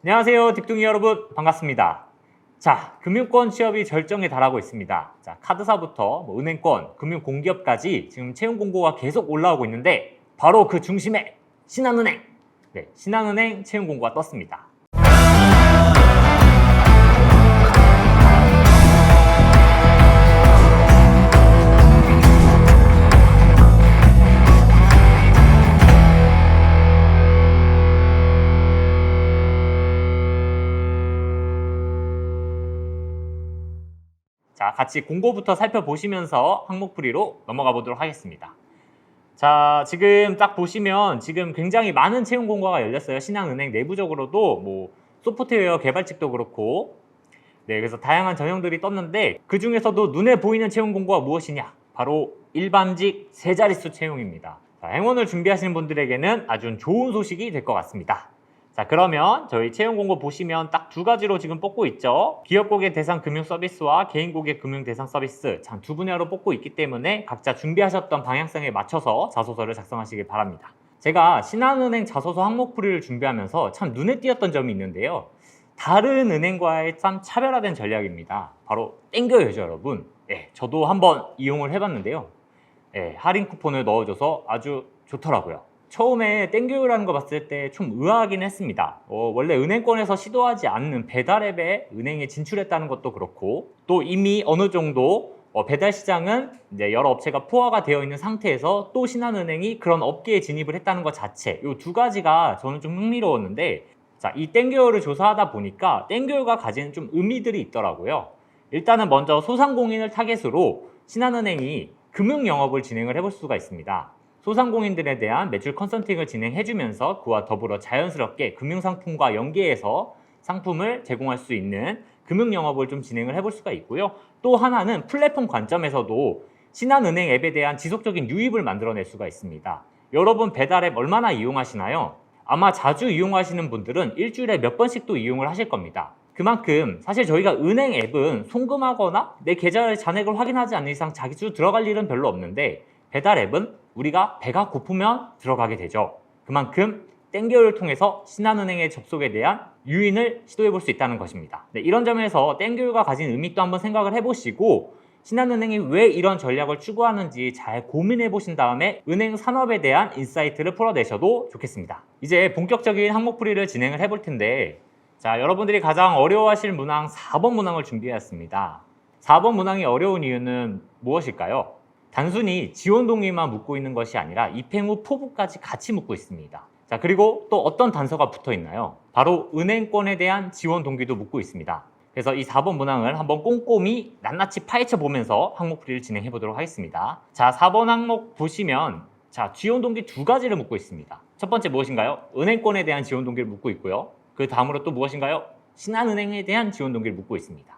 안녕하세요, 딥둥이 여러분. 반갑습니다. 자, 금융권 취업이 절정에 달하고 있습니다. 자, 카드사부터 은행권, 금융공기업까지 지금 채용 공고가 계속 올라오고 있는데 바로 그 중심에 신한은행, 신한은행 채용 공고가 떴습니다. 자, 같이 공고부터 살펴보시면서 항목풀이로 넘어가 보도록 하겠습니다. 자, 지금 딱 보시면 지금 굉장히 많은 채용 공고가 열렸어요. 신한은행 내부적으로도 소프트웨어 개발직도 그렇고, 그래서 다양한 전형들이 떴는데 그 중에서도 눈에 보이는 채용 공고가 무엇이냐? 바로 일반직 세 자릿수 채용입니다. 자, 행원을 준비하시는 분들에게는 아주 좋은 소식이 될 것 같습니다. 자, 그러면 저희 채용 공고 보시면 딱 두 가지로 지금 뽑고 있죠. 기업 고객 대상 금융 서비스와 개인 고객 금융 대상 서비스 참 두 분야로 뽑고 있기 때문에 각자 준비하셨던 방향성에 맞춰서 자소서를 작성하시길 바랍니다. 제가 신한은행 자소서 항목풀이를 준비하면서 참 눈에 띄었던 점이 있는데요. 다른 은행과의 참 차별화된 전략입니다. 바로 땡겨야죠, 여러분. 저도 한번 이용을 해봤는데요. 할인 쿠폰을 넣어줘서 아주 좋더라고요. 처음에 땡겨요라는 거 봤을 때 좀 의아하긴 했습니다. 원래 은행권에서 시도하지 않는 배달앱에 은행에 진출했다는 것도 그렇고, 또 이미 어느 정도 배달 시장은 이제 여러 업체가 포화가 되어 있는 상태에서 또 신한은행이 그런 업계에 진입을 했다는 것 자체, 이 두 가지가 저는 좀 흥미로웠는데, 자, 이 땡겨요를 조사하다 보니까 땡겨요가 가지는 좀 의미들이 있더라고요. 일단은 먼저 소상공인을 타겟으로 신한은행이 금융 영업을 진행을 해볼 수가 있습니다. 소상공인들에 대한 매출 컨설팅을 진행해주면서 그와 더불어 자연스럽게 금융상품과 연계해서 상품을 제공할 수 있는 금융 영업을 좀 진행을 해볼 수가 있고요. 또 하나는 플랫폼 관점에서도 신한은행 앱에 대한 지속적인 유입을 만들어낼 수가 있습니다. 여러분 배달앱 얼마나 이용하시나요? 아마 자주 이용하시는 분들은 일주일에 몇 번씩 또 이용을 하실 겁니다. 그만큼 사실 저희가 은행 앱은 송금하거나 내 계좌의 잔액을 확인하지 않는 이상 자기주 들어갈 일은 별로 없는데, 배달 앱은 우리가 배가 고프면 들어가게 되죠. 그만큼 땡겨요를 통해서 신한은행의 접속에 대한 유인을 시도해 볼 수 있다는 것입니다. 이런 점에서 땡겨요가 가진 의미 도 한번 생각을 해보시고, 신한은행이 왜 이런 전략을 추구하는지 잘 고민해 보신 다음에 은행 산업에 대한 인사이트를 풀어내셔도 좋겠습니다. 이제 본격적인 항목풀이를 진행을 해볼 텐데, 자, 여러분들이 가장 어려워하실 문항 4번 문항을 준비했습니다. 4번 문항이 어려운 이유는 무엇일까요? 단순히 지원 동의만 묻고 있는 것이 아니라 입행 후 포부까지 같이 묻고 있습니다. 자, 그리고 또 어떤 단서가 붙어 있나요? 바로 은행권에 대한 지원 동기도 묻고 있습니다. 그래서 이 4번 문항을 한번 꼼꼼히 낱낱이 파헤쳐 보면서 항목풀이를 진행해 보도록 하겠습니다. 자, 4번 항목 보시면 지원 동기 두 가지를 묻고 있습니다. 첫 번째 무엇인가요? 은행권에 대한 지원 동기를 묻고 있고요. 그 다음으로 또 무엇인가요? 신한은행에 대한 지원 동기를 묻고 있습니다.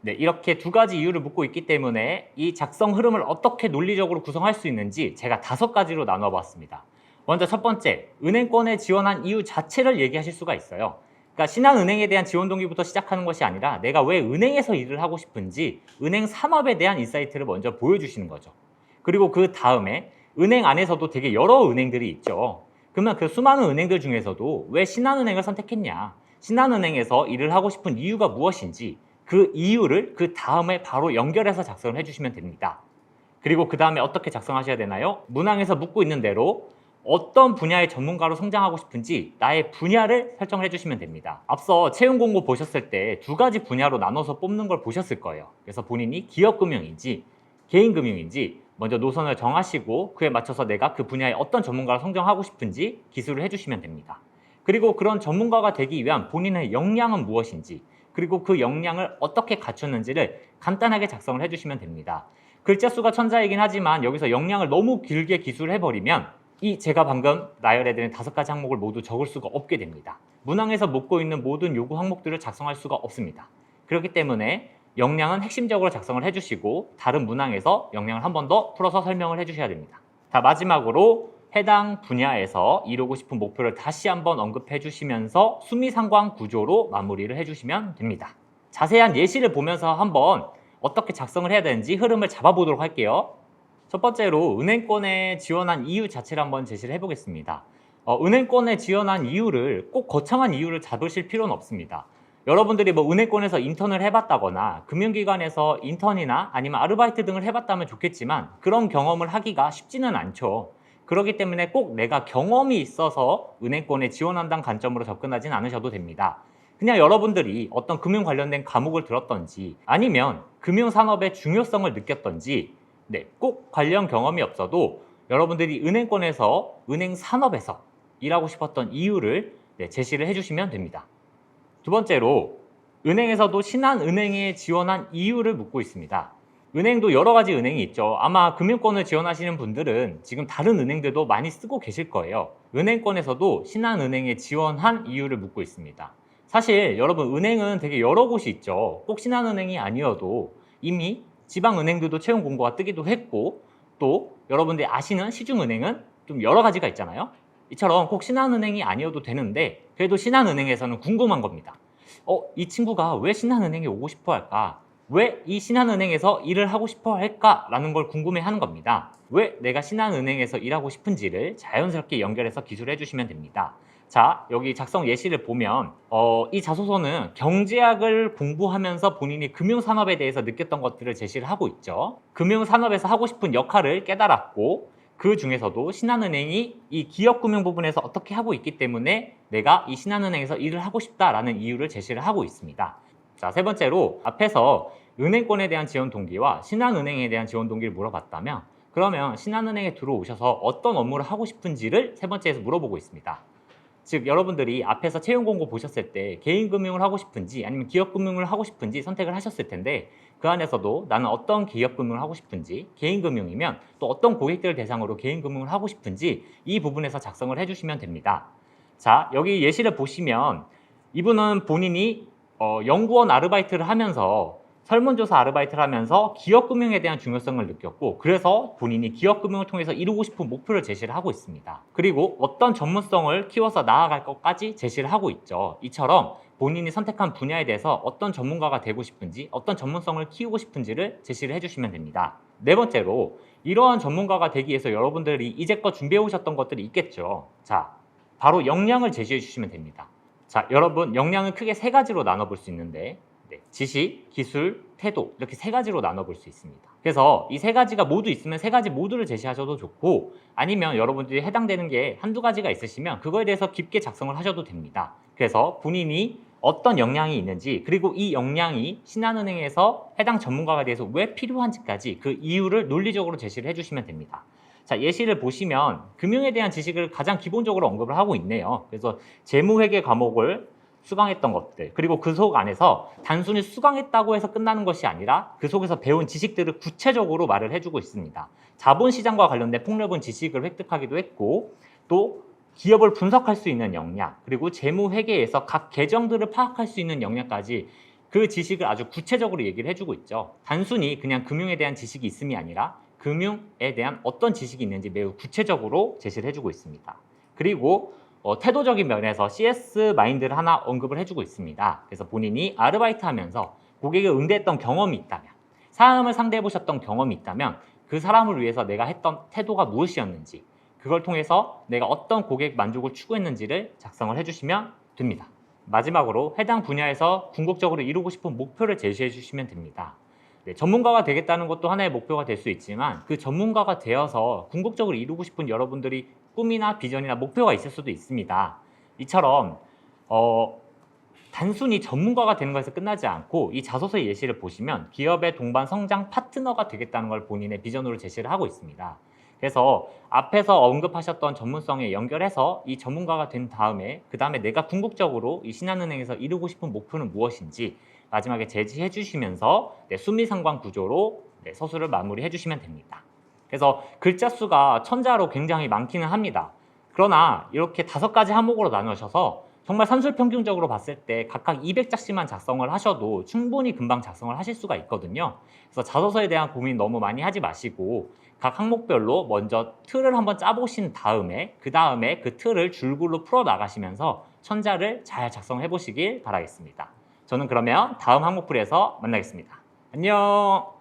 이렇게 두 가지 이유를 묻고 있기 때문에 이 작성 흐름을 어떻게 논리적으로 구성할 수 있는지 제가 5가지로 나눠 봤습니다. 먼저 첫 번째, 은행권에 지원한 이유 자체를 얘기하실 수가 있어요. 그러니까 신한은행에 대한 지원 동기부터 시작하는 것이 아니라 내가 왜 은행에서 일을 하고 싶은지 은행 산업에 대한 인사이트를 먼저 보여주시는 거죠. 그리고 그 다음에 은행 안에서도 되게 여러 은행들이 있죠. 그러면 그 수많은 은행들 중에서도 왜 신한은행을 선택했냐, 신한은행에서 일을 하고 싶은 이유가 무엇인지 그 이유를 그 다음에 바로 연결해서 작성을 해주시면 됩니다. 그리고 그 다음에 어떻게 작성하셔야 되나요? 문항에서 묻고 있는 대로 어떤 분야의 전문가로 성장하고 싶은지 나의 분야를 설정을 해주시면 됩니다. 앞서 채용 공고 보셨을 때 두 가지 분야로 나눠서 뽑는 걸 보셨을 거예요. 그래서 본인이 기업금융인지 개인금융인지 먼저 노선을 정하시고 그에 맞춰서 내가 그 분야의 어떤 전문가로 성장하고 싶은지 기술을 해주시면 됩니다. 그리고 그런 전문가가 되기 위한 본인의 역량은 무엇인지, 그리고 그 역량을 어떻게 갖췄는지를 간단하게 작성을 해주시면 됩니다. 글자 수가 천자이긴 하지만 여기서 역량을 너무 길게 기술해버리면 이 제가 방금 나열해드린 5가지 항목을 모두 적을 수가 없게 됩니다. 문항에서 묻고 있는 모든 요구 항목들을 작성할 수가 없습니다. 그렇기 때문에 역량은 핵심적으로 작성을 해주시고 다른 문항에서 역량을 한 번 더 풀어서 설명을 해주셔야 됩니다. 자, 마지막으로 해당 분야에서 이루고 싶은 목표를 다시 한번 언급해 주시면서 수미상관 구조로 마무리를 해주시면 됩니다. 자세한 예시를 보면서 한번 어떻게 작성을 해야 되는지 흐름을 잡아보도록 할게요. 첫 번째로 은행권에 지원한 이유 자체를 한번 제시를 해보겠습니다. 은행권에 지원한 이유를 꼭 거창한 이유를 잡으실 필요는 없습니다. 여러분들이 뭐 은행권에서 인턴을 해봤다거나 금융기관에서 인턴이나 아니면 아르바이트 등을 해봤다면 좋겠지만 그런 경험을 하기가 쉽지는 않죠. 그렇기 때문에 꼭 내가 경험이 있어서 은행권에 지원한다는 관점으로 접근하진 않으셔도 됩니다. 그냥 여러분들이 어떤 금융 관련된 과목을 들었던지 아니면 금융산업의 중요성을 느꼈던지 꼭 관련 경험이 없어도 여러분들이 은행권에서 은행산업에서 일하고 싶었던 이유를 제시를 해주시면 됩니다. 두 번째로 은행에서도 신한은행에 지원한 이유를 묻고 있습니다. 은행도 여러 가지 은행이 있죠. 아마 금융권을 지원하시는 분들은 지금 다른 은행들도 많이 쓰고 계실 거예요. 은행권에서도 신한은행에 지원한 이유를 묻고 있습니다. 사실 여러분 은행은 되게 여러 곳이 있죠. 꼭 신한은행이 아니어도 이미 지방은행들도 채용 공고가 뜨기도 했고 또 여러분들이 아시는 시중은행은 좀 여러 가지가 있잖아요. 이처럼 꼭 신한은행이 아니어도 되는데 그래도 신한은행에서는 궁금한 겁니다. 이 친구가 왜 신한은행에 오고 싶어 할까? 왜 이 신한은행에서 일을 하고 싶어 할까? 라는 걸 궁금해 하는 겁니다. 왜 내가 신한은행에서 일하고 싶은지를 자연스럽게 연결해서 기술해 주시면 됩니다. 자, 여기 작성 예시를 보면 이 자소서는 경제학을 공부하면서 본인이 금융산업에 대해서 느꼈던 것들을 제시를 하고 있죠. 금융산업에서 하고 싶은 역할을 깨달았고 그 중에서도 신한은행이 이 기업금융 부분에서 어떻게 하고 있기 때문에 내가 이 신한은행에서 일을 하고 싶다라는 이유를 제시를 하고 있습니다. 자, 세 번째로 앞에서 은행권에 대한 지원 동기와 신한은행에 대한 지원 동기를 물어봤다면 그러면 신한은행에 들어오셔서 어떤 업무를 하고 싶은지를 세 번째에서 물어보고 있습니다. 즉 여러분들이 앞에서 채용 공고 보셨을 때 개인금융을 하고 싶은지 아니면 기업금융을 하고 싶은지 선택을 하셨을 텐데 그 안에서도 나는 어떤 기업금융을 하고 싶은지 개인금융이면 또 어떤 고객들을 대상으로 개인금융을 하고 싶은지 이 부분에서 작성을 해주시면 됩니다. 자, 여기 예시를 보시면 이분은 본인이 연구원 아르바이트를 하면서 설문조사 아르바이트를 하면서 기업금융에 대한 중요성을 느꼈고 그래서 본인이 기업금융을 통해서 이루고 싶은 목표를 제시를 하고 있습니다. 그리고 어떤 전문성을 키워서 나아갈 것까지 제시를 하고 있죠. 이처럼 본인이 선택한 분야에 대해서 어떤 전문가가 되고 싶은지 어떤 전문성을 키우고 싶은지를 제시를 해주시면 됩니다. 네 번째로 이러한 전문가가 되기 위해서 여러분들이 이제껏 준비해 오셨던 것들이 있겠죠. 자, 바로 역량을 제시해 주시면 됩니다. 자, 여러분 역량은 크게 세 가지로 나눠볼 수 있는데 지식, 기술, 태도 이렇게 세 가지로 나눠볼 수 있습니다. 그래서 이 세 가지가 모두 있으면 세 가지 모두를 제시하셔도 좋고 아니면 여러분들이 해당되는 게 한두 가지가 있으시면 그거에 대해서 깊게 작성을 하셔도 됩니다. 그래서 본인이 어떤 역량이 있는지 그리고 이 역량이 신한은행에서 해당 전문가가 대해서 왜 필요한지까지 그 이유를 논리적으로 제시를 해주시면 됩니다. 자, 예시를 보시면 금융에 대한 지식을 가장 기본적으로 언급을 하고 있네요. 그래서 재무회계 과목을 수강했던 것들 그리고 그 속 안에서 단순히 수강했다고 해서 끝나는 것이 아니라 그 속에서 배운 지식들을 구체적으로 말을 해주고 있습니다. 자본시장과 관련된 폭넓은 지식을 획득하기도 했고 또 기업을 분석할 수 있는 역량 그리고 재무회계에서 각 계정들을 파악할 수 있는 역량까지 그 지식을 아주 구체적으로 얘기를 해주고 있죠. 단순히 그냥 금융에 대한 지식이 있음이 아니라 금융에 대한 어떤 지식이 있는지 매우 구체적으로 제시를 해주고 있습니다. 그리고 태도적인 면에서 CS 마인드를 하나 언급을 해주고 있습니다. 그래서 본인이 아르바이트 하면서 고객을 응대했던 경험이 있다면 사람을 상대해 보셨던 경험이 있다면 그 사람을 위해서 내가 했던 태도가 무엇이었는지 그걸 통해서 내가 어떤 고객 만족을 추구했는지를 작성을 해주시면 됩니다. 마지막으로 해당 분야에서 궁극적으로 이루고 싶은 목표를 제시해 주시면 됩니다. 전문가가 되겠다는 것도 하나의 목표가 될 수 있지만 그 전문가가 되어서 궁극적으로 이루고 싶은 여러분들이 꿈이나 비전이나 목표가 있을 수도 있습니다. 이처럼 단순히 전문가가 되는 것에서 끝나지 않고 이 자소서의 예시를 보시면 기업의 동반 성장 파트너가 되겠다는 걸 본인의 비전으로 제시를 하고 있습니다. 그래서 앞에서 언급하셨던 전문성에 연결해서 이 전문가가 된 다음에 그 다음에 내가 궁극적으로 이 신한은행에서 이루고 싶은 목표는 무엇인지 마지막에 제시해 주시면서 수미상관 구조로 서술을 마무리해 주시면 됩니다. 그래서 글자 수가 천자로 굉장히 많기는 합니다. 그러나 이렇게 5가지 항목으로 나누셔서 정말 산술평균적으로 봤을 때 각각 200자씩만 작성을 하셔도 충분히 금방 작성을 하실 수가 있거든요. 그래서 자소서에 대한 고민 너무 많이 하지 마시고 각 항목별로 먼저 틀을 한번 짜보신 다음에 그 다음에 그 틀을 줄글로 풀어 나가시면서 천자를 잘 작성해 보시길 바라겠습니다. 저는 그러면 다음 항목풀이에서 만나겠습니다. 안녕.